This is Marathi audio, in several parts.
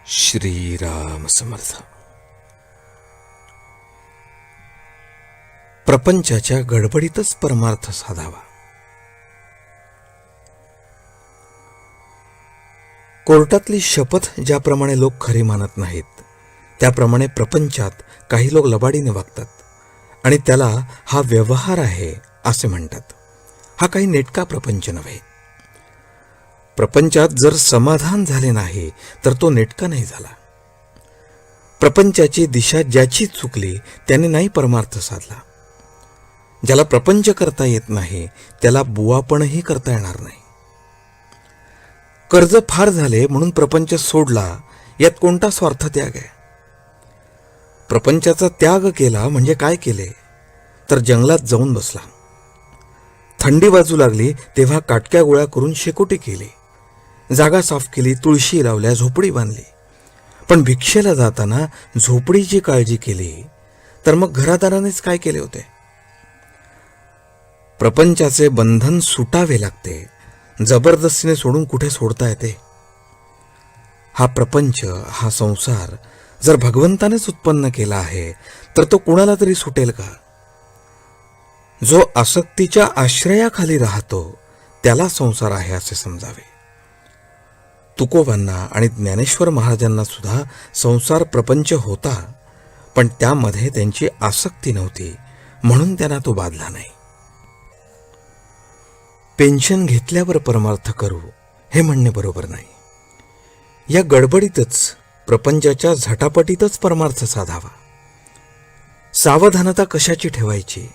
श्रीराम समर्थ. प्रपंचाच्या गडबडीतच परमार्थ साधावा. कोर्टातली शपथ ज्याप्रमाणे लोक खरी मानत नाहीत, त्याप्रमाणे प्रपंचात काही लोक लबाडीने वागतात आणि त्याला हा व्यवहार आहे असे म्हणतात. हा काही नेटका प्रपंच नव्हे. प्रपंचात जर समाधान झाले नाही तर तो नेटका नाही झाला. प्रपंचाची दिशा ज्याची चुकली त्याने नाही परमार्थ साधला. ज्याला प्रपंच करता येत नाही त्याला बुवापणही करता येणार नाही. कर्ज फार झाले म्हणून प्रपंच सोडला, यात कोणता स्वार्थ त्याग आहे? प्रपंचाचा त्याग केला म्हणजे काय केले तर जंगलात जाऊन बसला. थंडी वाजू लागली तेव्हा काटक्या गोळा करून शेकोटी केली, जागा साफ केली, तुळशी लावल्या, झोपडी बांधली. पण भिक्षेला जाताना झोपडीची काळजी केली तर मग घरादारानेच काय केले होते? प्रपंचाचे बंधन सुटावे लागते. जबरदस्तीने सोडून कुठे सोडता येते? हा प्रपंच, हा संसार जर भगवंतानेच उत्पन्न केला आहे तर तो कुणाला तरी सुटेल का? जो आसक्तीच्या आश्रयाखाली राहतो त्याला संसार आहे असे समजावे. तुकोबांना आणि ज्ञानेश्वर महाराजांना सुद्धा संसार प्रपंच होता, पण त्यामध्ये त्यांची आसक्ती नव्हती म्हणून त्यांना तो बाधला नाही. पेन्शन घेतल्यावर परमार्थ करू हे म्हणणे बरोबर नाही. या गडबडीतच, प्रपंचाच्या झटापटीतच परमार्थ साधावा. सावधानता कशाची ठेवायची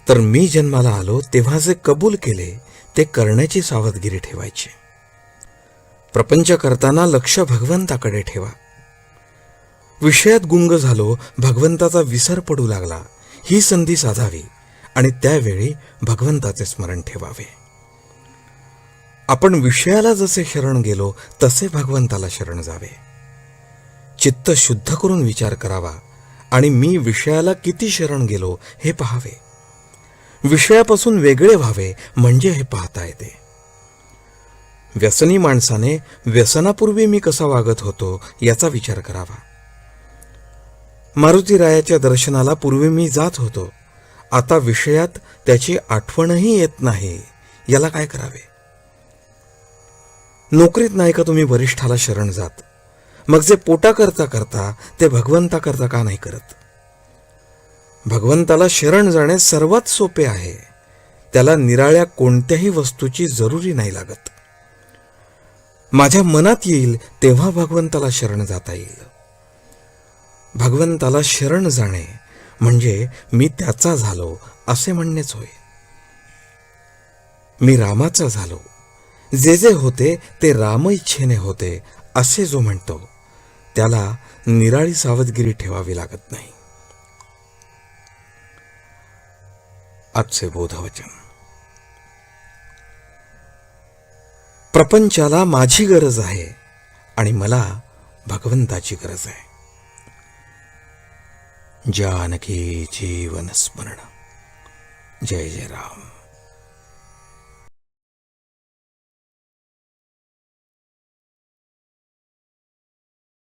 तर मी जन्माला आलो तेव्हा जे कबूल केले ते करण्याची सावधगिरी ठेवायची. प्रपंच करताना लक्ष भगवंताकडे ठेवा. विषयात गुंग झालो, भगवंताचा विसर पडू लागला, ही संधी साधावी आणि त्यावेळी भगवंताचे स्मरण ठेवावे. आपण विषयाला जसे शरण गेलो तसे भगवंताला शरण जावे. चित्त शुद्ध करून विचार करावा आणि मी विषयाला किती शरण गेलो हे पाहावे. विषयापासून वेगळे व्हावे म्हणजे हे पाहता येते. व्यसनी माणसाने व्यसनापूर्वी मी कसा वागत होतो याचा विचार करावा. मारुतीरायाच्या दर्शनाला पूर्वी मी जात होतो, आता विषयात त्याची आठवणही येत नाही, याला काय करावे? नोकरीत नाही का तुम्ही वरिष्ठाला शरण जात, मग जे पोटा करता करता ते भगवंता करता का नाही करत? भगवंताला शरण जाणे सर्वात सोपे आहे. त्याला निराळ्या कोणत्याही वस्तूची जरुरी नाही लागत. माझ्या मनात येईल तेव्हा भगवंताला शरण जाता येईल. भगवंताला शरण जाणे म्हणजे मी त्याचा झालो असे म्हणणेच होय. मी रामाचा झालो, जे जे होते ते राम इच्छेने होते असे जो म्हणतो त्याला निराळी सावधगिरी ठेवावी लागत नाही. आजचे बोधवचन. प्रपंचाला माझी गरज आहे आणि मला भगवंताची गरज आहे. जानकी जीवन स्मरण. जय जय राम.